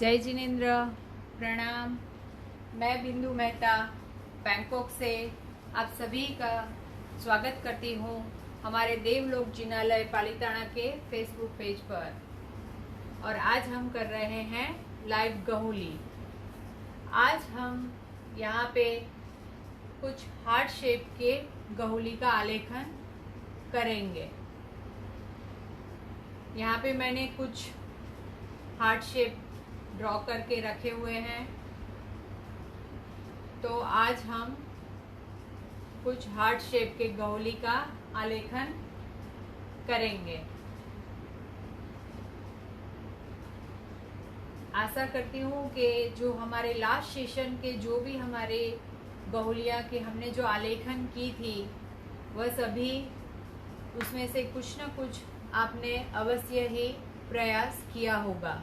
जय जिनेन्द्र, प्रणाम। मैं बिंदु मेहता बैंकॉक से आप सभी का स्वागत करती हूँ हमारे देवलोक जिनालय पालिताना के फेसबुक पेज पर। और आज हम कर रहे हैं लाइव गहोली। आज हम यहाँ पे कुछ हार्ट शेप के गहोली का आलेखन करेंगे। यहाँ पे मैंने कुछ हार्ट शेप ड्रॉ करके रखे हुए हैं, तो आज हम कुछ हार्ट शेप के गहोली का आलेखन करेंगे। आशा करती हूँ कि जो हमारे लास्ट सेशन के जो भी हमारे गहोलिया के हमने जो आलेखन की थी वह सभी उसमें से कुछ न कुछ आपने अवश्य ही प्रयास किया होगा।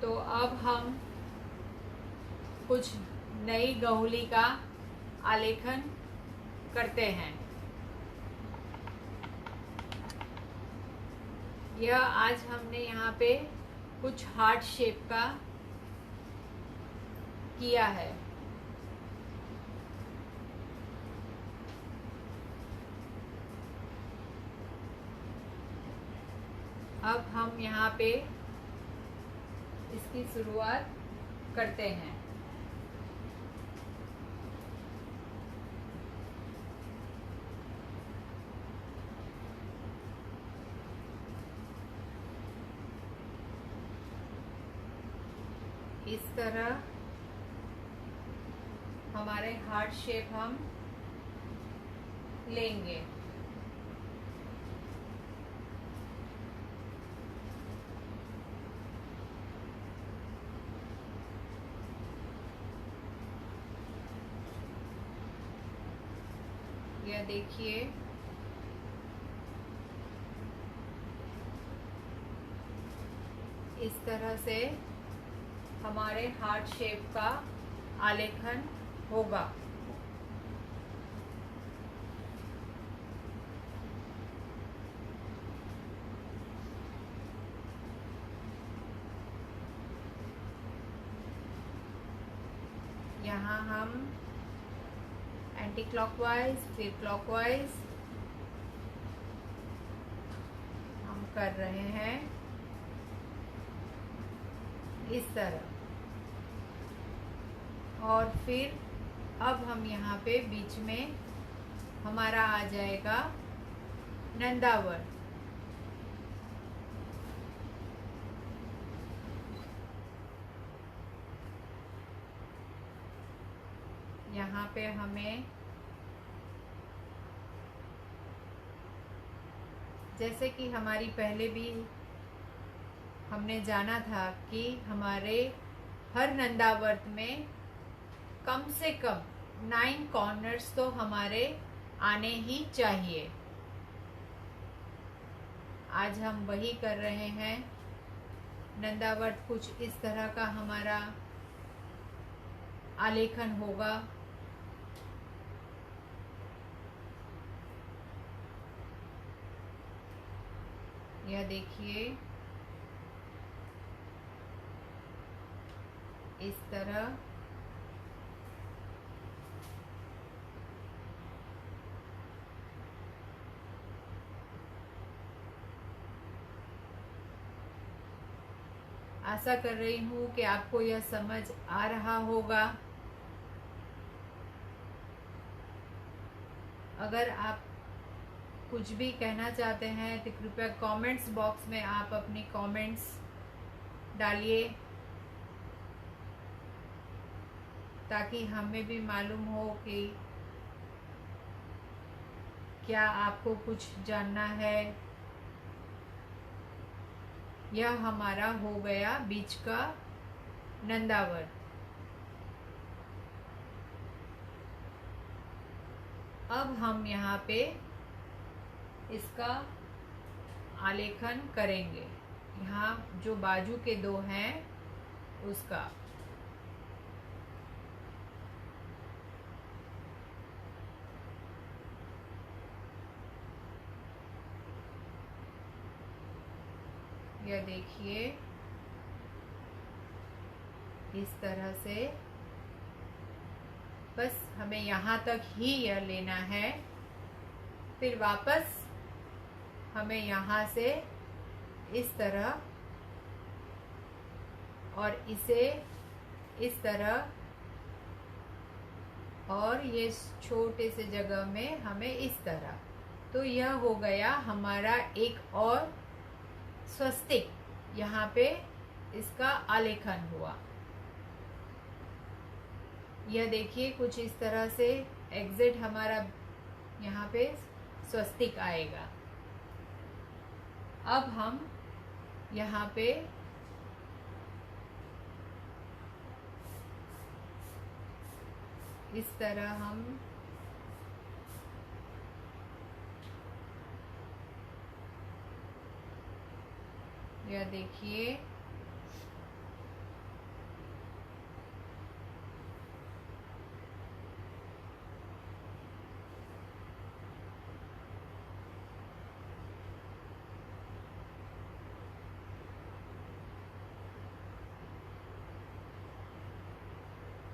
तो अब हम कुछ नई गहोली का आलेखन करते हैं। यह आज हमने यहाँ पे कुछ हार्ट शेप का किया है। अब हम यहाँ पे इसकी शुरुआत करते हैं। इस तरह हमारे हार्ट शेप हम लेंगे। यह देखिए, इस तरह से हमारे हार्ट शेप का आलेखन होगा। यहाँ हम एंटी क्लॉकवाइज फिर क्लॉकवाइज हम कर रहे हैं इस तरह। और फिर अब हम यहाँ पे बीच में हमारा आ जाएगा नंदावर। यहाँ पे हमें जैसे कि हमारी पहले भी हमने जाना था कि हमारे हर नंदावर्त में कम से कम 9 कॉर्नर्स तो हमारे आने ही चाहिए। आज हम वही कर रहे हैं। नंदावर्त कुछ इस तरह का हमारा आलेखन होगा। यह देखिए, इस तरह आशा कर रही हूँ कि आपको यह समझ आ रहा होगा। अगर आप कुछ भी कहना चाहते हैं तो कृपया कमेंट्स बॉक्स में आप अपनी कमेंट्स डालिए, ताकि हमें भी मालूम हो कि क्या आपको कुछ जानना है। यह हमारा हो गया बीच का नंदावर। अब हम यहाँ पे इसका आलेखन करेंगे। यहाँ जो बाजू के दो हैं उसका। यह देखिए इस तरह से, बस हमें यहाँ तक ही यह लेना है। फिर वापस हमें यहाँ से इस तरह और इसे इस तरह, और ये छोटे से जगह में हमें इस तरह। तो यह हो गया हमारा एक और स्वस्तिक, यहाँ पे इसका आलेखन हुआ। यह देखिए कुछ इस तरह से एग्जिट हमारा यहाँ पे स्वस्तिक आएगा। अब हम यहाँ पे इस तरह हम यह देखिए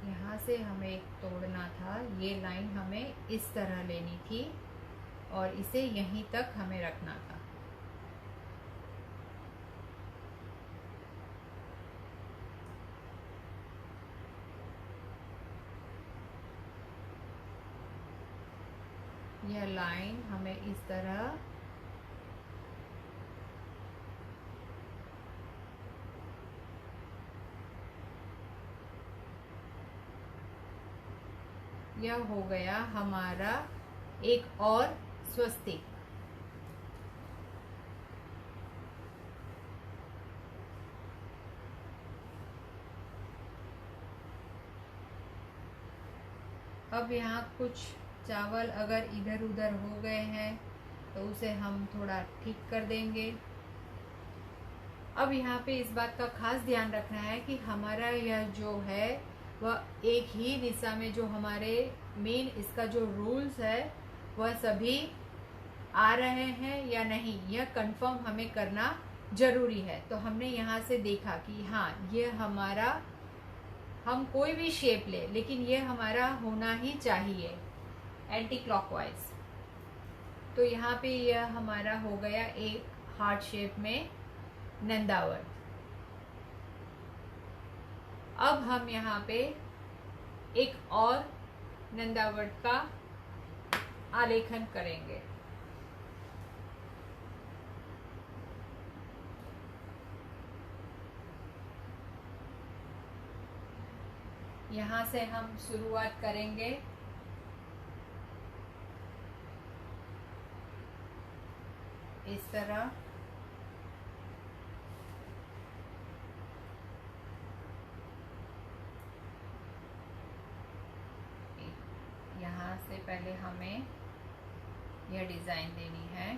यहाँ से हमें एक तोड़ना था, ये लाइन हमें इस तरह लेनी थी और इसे यहीं तक हमें रखना था। यह लाइन हमें इस तरह यह हो गया हमारा एक और स्वस्तिक। अब यहाँ कुछ चावल अगर इधर उधर हो गए हैं तो उसे हम थोड़ा ठीक कर देंगे। अब यहाँ पे इस बात का खास ध्यान रखना है कि हमारा यह जो है वह एक ही दिशा में, जो हमारे मेन इसका जो रूल्स है वह सभी आ रहे हैं या नहीं, यह कंफर्म हमें करना जरूरी है। तो हमने यहाँ से देखा कि हाँ ये हमारा, हम कोई भी शेप ले लेकिन ये हमारा होना ही चाहिए एंटी क्लॉकवाइज। तो यहाँ पे यह हमारा हो गया एक हार्ट शेप में नंदावर्त। अब हम यहाँ पे एक और नंदावर्त का आलेखन करेंगे। यहाँ से हम शुरुआत करेंगे। इस तरह यहाँ से पहले हमें यह डिज़ाइन देनी है।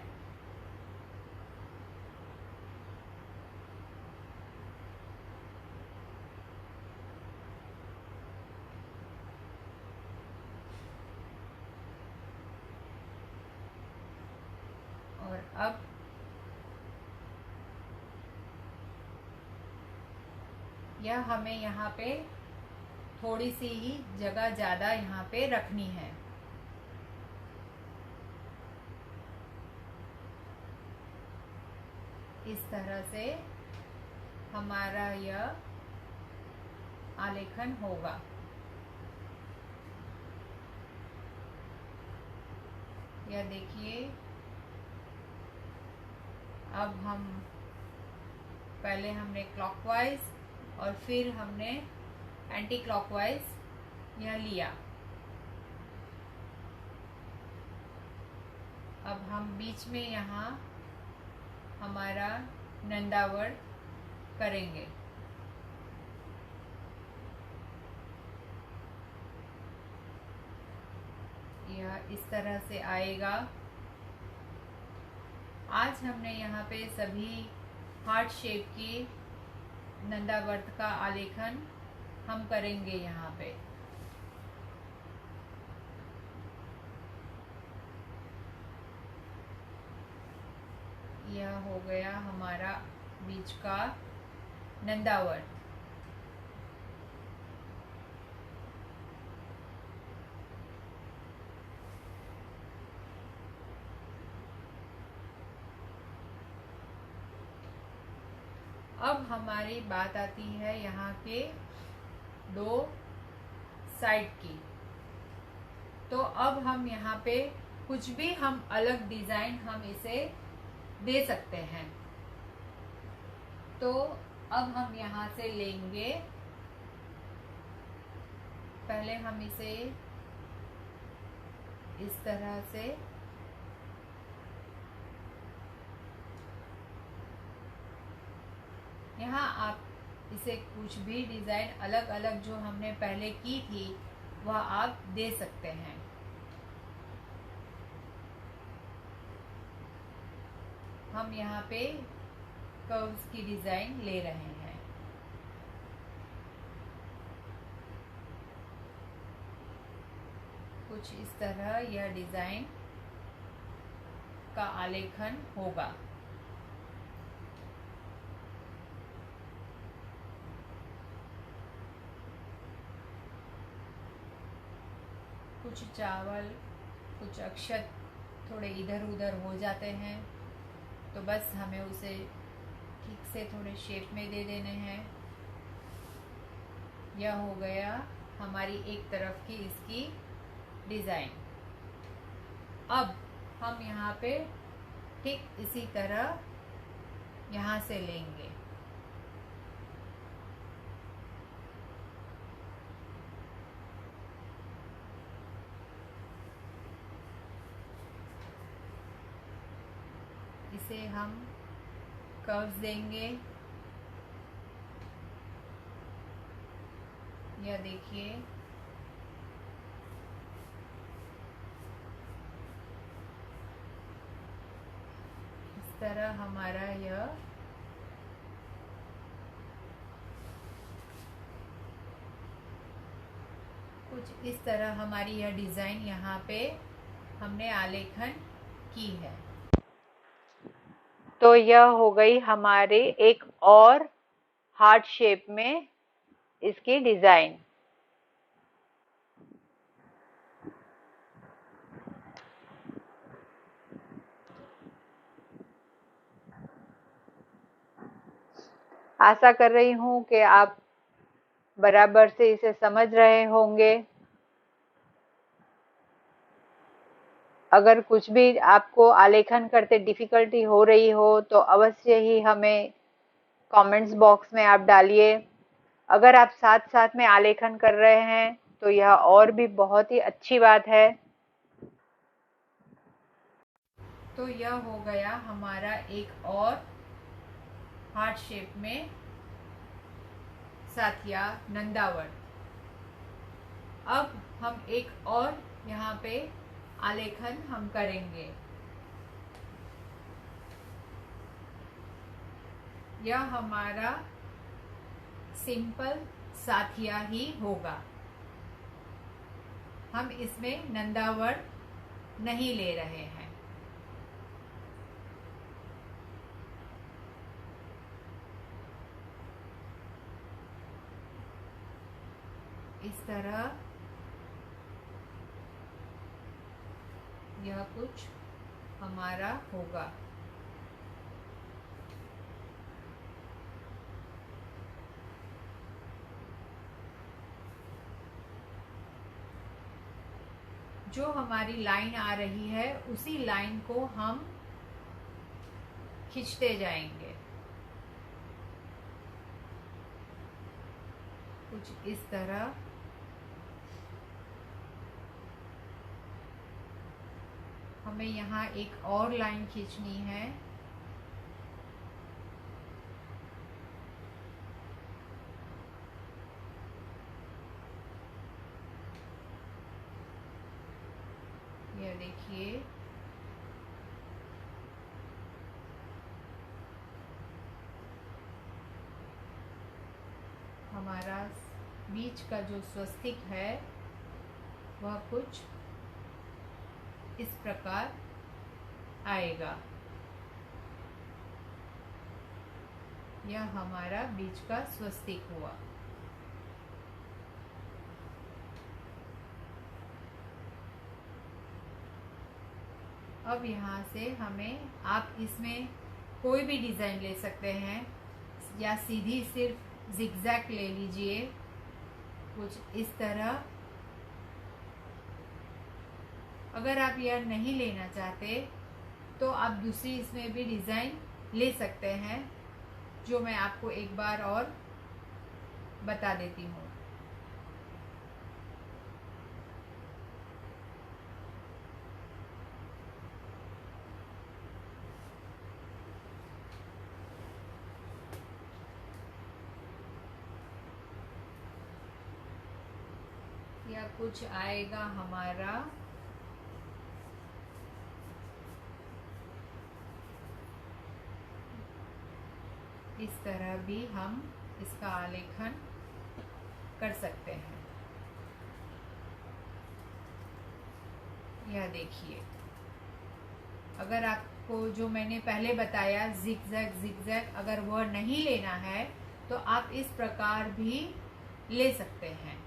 और अब यह हमें यहाँ पे थोड़ी सी ही जगह ज़्यादा यहाँ पे रखनी है। इस तरह से हमारा यह आलेखन होगा। यह देखिए, अब हम पहले हमने क्लॉकवाइज और फिर हमने एंटी क्लॉकवाइज यह लिया। अब हम बीच में यहाँ हमारा नंदावर्त करेंगे। यह इस तरह से आएगा। आज हमने यहाँ पे सभी हार्ट शेप की नंदावर्त का आलेखन हम करेंगे। यहाँ पे यह हो गया हमारा बीच का नंदावर। अब हमारी बात आती है यहाँ के दो साइड की। तो अब हम यहाँ पे कुछ भी हम अलग डिजाइन हम इसे दे सकते हैं। तो अब हम यहाँ से लेंगे, पहले हम इसे इस तरह से यहाँ आप इसे कुछ भी डिजाइन अलग अलग जो हमने पहले की थी वह आप दे सकते हैं। हम यहाँ पे कर्व्स की डिजाइन ले रहे हैं। कुछ इस तरह यह डिजाइन का आलेखन होगा। कुछ चावल, कुछ अक्षत थोड़े इधर उधर हो जाते हैं, तो बस हमें उसे ठीक से थोड़े शेप में दे देने हैं। यह हो गया हमारी एक तरफ की इसकी डिज़ाइन। अब हम यहाँ पे ठीक इसी तरह यहाँ से लेंगे। इसे हम कर्व्स देंगे। यह देखिए, इस तरह हमारा यह कुछ इस तरह हमारी यह डिज़ाइन यहाँ पे हमने आलेखन की है। तो यह हो गई हमारे एक और हार्ट शेप में इसकी डिज़ाइन। आशा कर रही हूँ कि आप बराबर से इसे समझ रहे होंगे। अगर कुछ भी आपको आलेखन करते डिफ़िकल्टी हो रही हो तो अवश्य ही हमें कमेंट्स बॉक्स में आप डालिए। अगर आप साथ साथ में आलेखन कर रहे हैं तो यह और भी बहुत ही अच्छी बात है। तो यह हो गया हमारा एक और हार्ट शेप में साथिया नंदावर। अब हम एक और यहाँ पे आलेखन हम करेंगे। यह हमारा सिंपल साथिया ही होगा। हम इसमें नंदावर नहीं ले रहे हैं। इस तरह यह कुछ हमारा होगा। जो हमारी लाइन आ रही है उसी लाइन को हम खींचते जाएंगे। कुछ इस तरह हमें यहाँ एक और लाइन खींचनी है। यह देखिए, हमारा बीच का जो स्वस्तिक है वह कुछ इस प्रकार आएगा। यह हमारा बीच का स्वस्तिक हुआ। अब यहाँ से आप इसमें कोई भी डिज़ाइन ले सकते हैं या सीधी सिर्फ जिगजैग ले लीजिए, कुछ इस तरह। अगर आप यह नहीं लेना चाहते तो आप दूसरी इसमें भी डिज़ाइन ले सकते हैं, जो मैं आपको एक बार और बता देती हूँ। या कुछ आएगा हमारा इस तरह भी हम इसका आलेखन कर सकते हैं। यह देखिए, अगर आपको जो मैंने पहले बताया जिगजैग अगर वह नहीं लेना है तो आप इस प्रकार भी ले सकते हैं।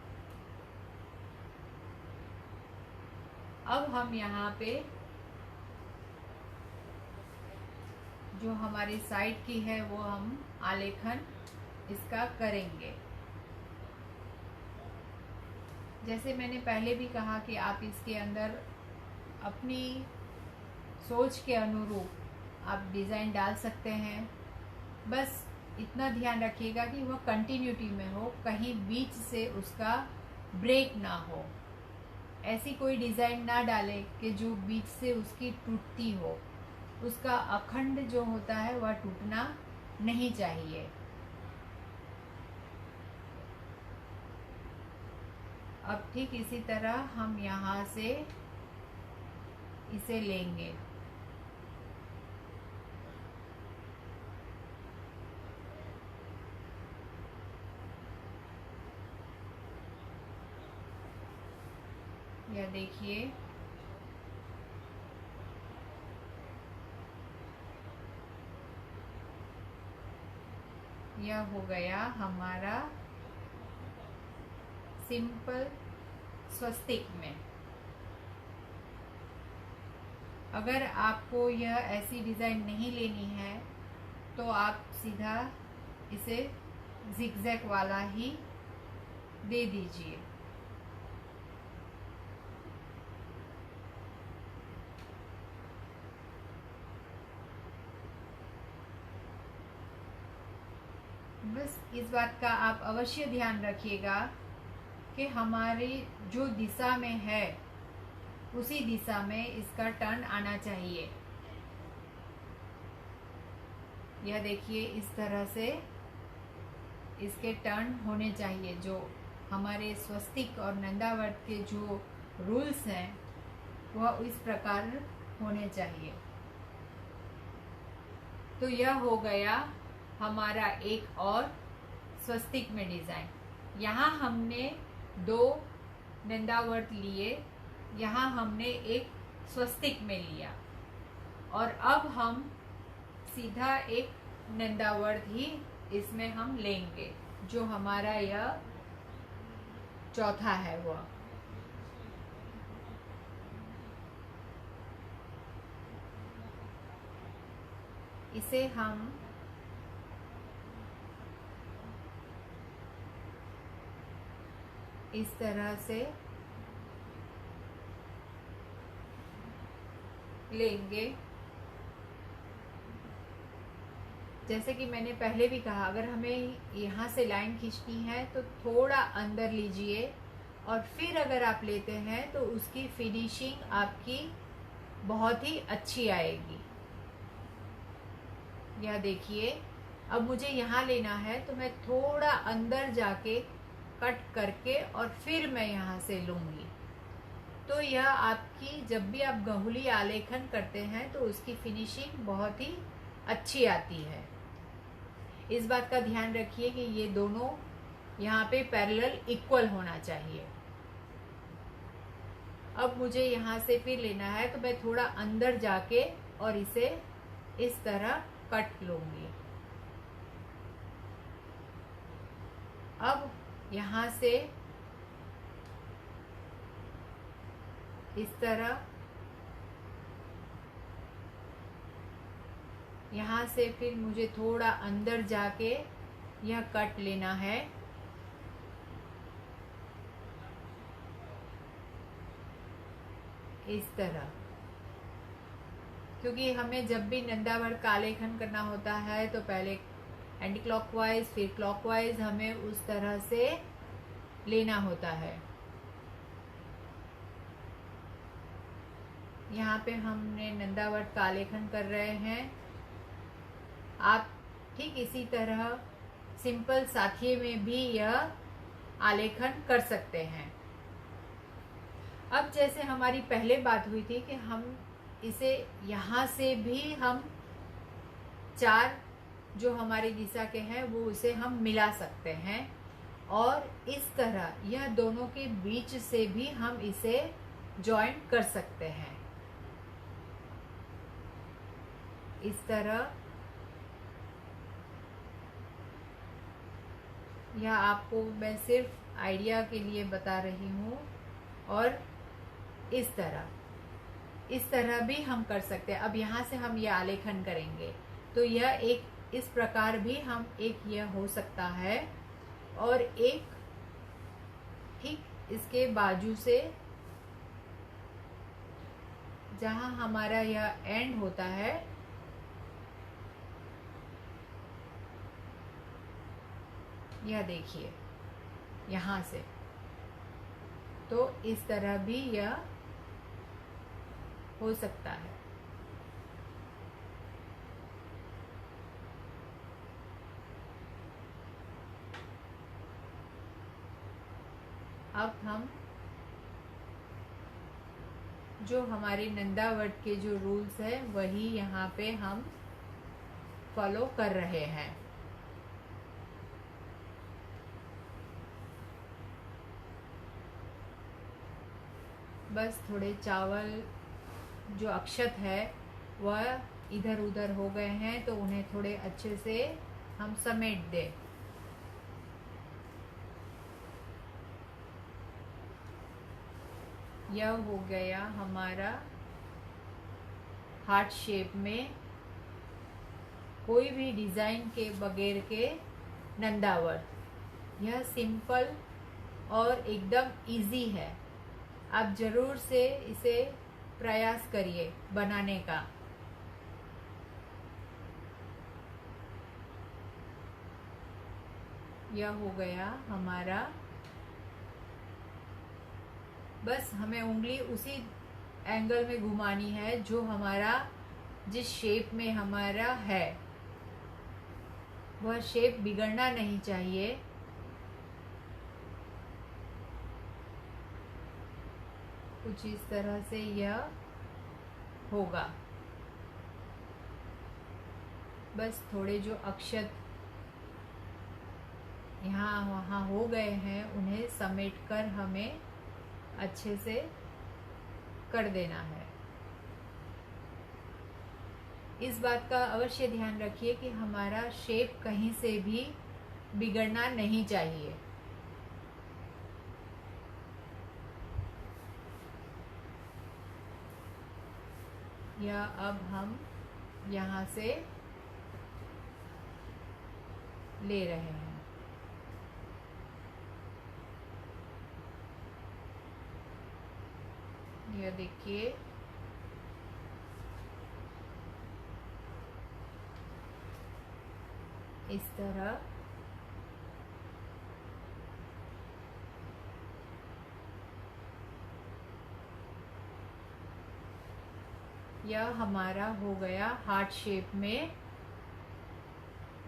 अब हम यहाँ पे जो हमारी साइड की है वो हम आलेखन इसका करेंगे। जैसे मैंने पहले भी कहा कि आप इसके अंदर अपनी सोच के अनुरूप आप डिज़ाइन डाल सकते हैं। बस इतना ध्यान रखिएगा कि वह कंटिन्यूटी में हो, कहीं बीच से उसका ब्रेक ना हो। ऐसी कोई डिज़ाइन ना डालें कि जो बीच से उसकी टूटती हो। उसका अखंड जो होता है वह टूटना नहीं चाहिए। अब ठीक इसी तरह हम यहाँ से इसे लेंगे। यह देखिए, यह हो गया हमारा सिंपल स्वस्तिक में। अगर आपको यह ऐसी डिज़ाइन नहीं लेनी है तो आप सीधा इसे जिगजैग वाला ही दे दीजिए। बस इस बात का आप अवश्य ध्यान रखिएगा कि हमारी जो दिशा में है उसी दिशा में इसका टर्न आना चाहिए। यह देखिए, इस तरह से इसके टर्न होने चाहिए। जो हमारे स्वस्तिक और नंदावर्त के जो रूल्स हैं वह इस प्रकार होने चाहिए। तो यह हो गया हमारा एक और स्वस्तिक में डिज़ाइन। यहाँ हमने 2 नंदावर्त लिए, यहाँ हमने एक स्वस्तिक में लिया, और अब हम सीधा एक नंदावर्त ही इसमें हम लेंगे, जो हमारा यह चौथा है वह। इसे हम इस तरह से लेंगे। जैसे कि मैंने पहले भी कहा, अगर हमें यहाँ से लाइन खींचनी है तो थोड़ा अंदर लीजिए, और फिर अगर आप लेते हैं तो उसकी फिनिशिंग आपकी बहुत ही अच्छी आएगी। यह देखिए, अब मुझे यहाँ लेना है तो मैं थोड़ा अंदर जाके कट करके और फिर मैं यहाँ से लूँगी। तो यह आपकी जब भी आप गहुली आलेखन करते हैं तो उसकी फिनिशिंग बहुत ही अच्छी आती है। इस बात का ध्यान रखिए कि ये दोनों यहाँ पे पैरेलल इक्वल होना चाहिए। अब मुझे यहाँ से फिर लेना है तो मैं थोड़ा अंदर जाके और इसे इस तरह कट लूँगी। अब यहाँ से इस तरह, यहाँ से फिर मुझे थोड़ा अंदर जाके यह कट लेना है। इस तरह, क्योंकि हमें जब भी नंदावर्त का आलेखन करना होता है तो पहले एंटी क्लॉकवाइज फिर क्लॉकवाइज हमें उस तरह से लेना होता है। यहाँ पे हमने नंदावर्त का आलेखन कर रहे हैं। आप ठीक इसी तरह सिंपल साथी में भी यह आलेखन कर सकते हैं। अब जैसे हमारी पहले बात हुई थी कि हम इसे यहाँ से भी हम 4 जो हमारी दिशा के हैं वो उसे हम मिला सकते हैं, और इस तरह यह दोनों के बीच से भी हम इसे जॉइन कर सकते हैं। इस तरह, यह आपको मैं सिर्फ आइडिया के लिए बता रही हूँ। और इस तरह भी हम कर सकते हैं। अब यहाँ से हम यह आलेखन करेंगे तो यह एक इस प्रकार भी हम एक यह हो सकता है, और एक ठीक इसके बाजू से जहाँ हमारा यह एंड होता है, यह देखिए यहाँ से, तो इस तरह भी यह हो सकता है। अब हम जो हमारे नंदावर्त के जो रूल्स है वही यहाँ पे हम फॉलो कर रहे हैं। बस थोड़े चावल जो अक्षत है वह इधर उधर हो गए हैं तो उन्हें थोड़े अच्छे से हम समेट दें। यह हो गया हमारा हार्ट शेप में कोई भी डिज़ाइन के बगैर के नंदावर्त। यह सिंपल और एकदम इजी है। आप ज़रूर से इसे प्रयास करिए बनाने का। यह हो गया हमारा। बस हमें उंगली उसी एंगल में घुमानी है जो हमारा जिस शेप में हमारा है, वह शेप बिगड़ना नहीं चाहिए। कुछ इस तरह से यह होगा। बस थोड़े जो अक्षत यहाँ वहाँ हो गए हैं उन्हें समेटकर हमें अच्छे से कर देना है। इस बात का अवश्य ध्यान रखिए कि हमारा शेप कहीं से भी बिगड़ना नहीं चाहिए। या अब हम यहाँ से ले रहे हैं। यह देखिए इस तरह यह हमारा हो गया हार्ट शेप में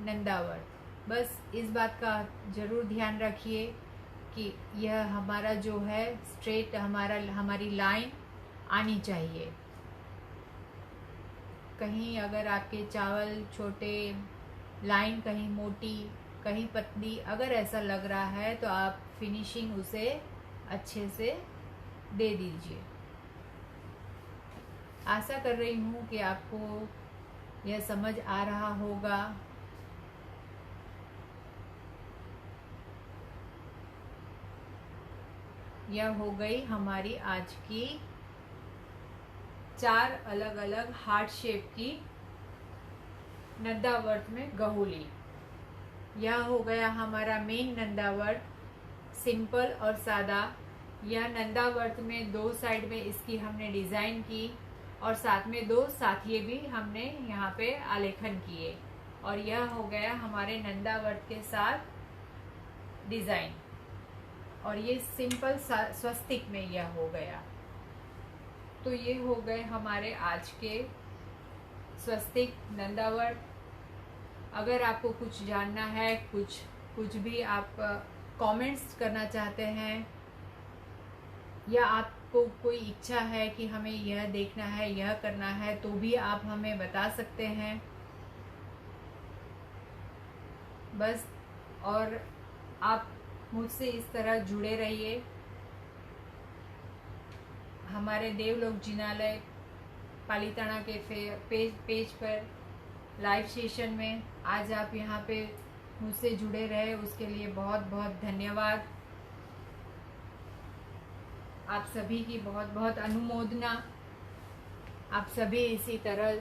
नंदावर्त। बस इस बात का ज़रूर ध्यान रखिए कि यह हमारा जो है स्ट्रेट हमारी लाइन आनी चाहिए। कहीं अगर आपके चावल छोटे, लाइन कहीं मोटी कहीं पतली अगर ऐसा लग रहा है तो आप फिनिशिंग उसे अच्छे से दे दीजिए। आशा कर रही हूँ कि आपको यह समझ आ रहा होगा। यह हो गई हमारी आज की 4 अलग अलग हार्ट शेप की नंदावर्त में गहोली। यह हो गया हमारा मेन नंदावर्त, सिंपल और सादा। यह नंदावर्त में 2 साइड में इसकी हमने डिज़ाइन की और साथ में 2 साथिये भी हमने यहाँ पे आलेखन किए। और यह हो गया हमारे नंदावर्त के साथ डिज़ाइन। और ये सिंपल स्वस्तिक में यह हो गया। तो ये हो गए हमारे आज के स्वस्तिक नंदावर्त। अगर आपको कुछ जानना है, कुछ भी आप कमेंट्स करना चाहते हैं, या आपको कोई इच्छा है कि हमें यह देखना है, यह करना है, तो भी आप हमें बता सकते हैं बस। और आप मुझसे इस तरह जुड़े रहिए हमारे देवलोक जिनालय पालीताना के पेज पर लाइव सेशन में। आज आप यहाँ पे मुझसे जुड़े रहे, उसके लिए बहुत बहुत धन्यवाद। आप सभी की बहुत बहुत अनुमोदना। आप सभी इसी तरह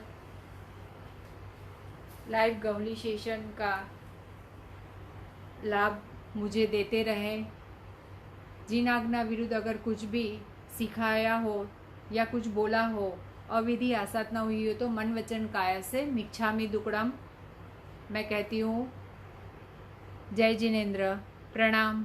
लाइव गहोली सेशन का लाभ मुझे देते रहें। जिन आज्ञा विरुद्ध अगर कुछ भी सिखाया हो या कुछ बोला हो, अविधि आसाधना हुई हो, तो मन वचन काया से मिच्छामि दुक्कडम मैं कहती हूँ। जय जिनेन्द्र, प्रणाम।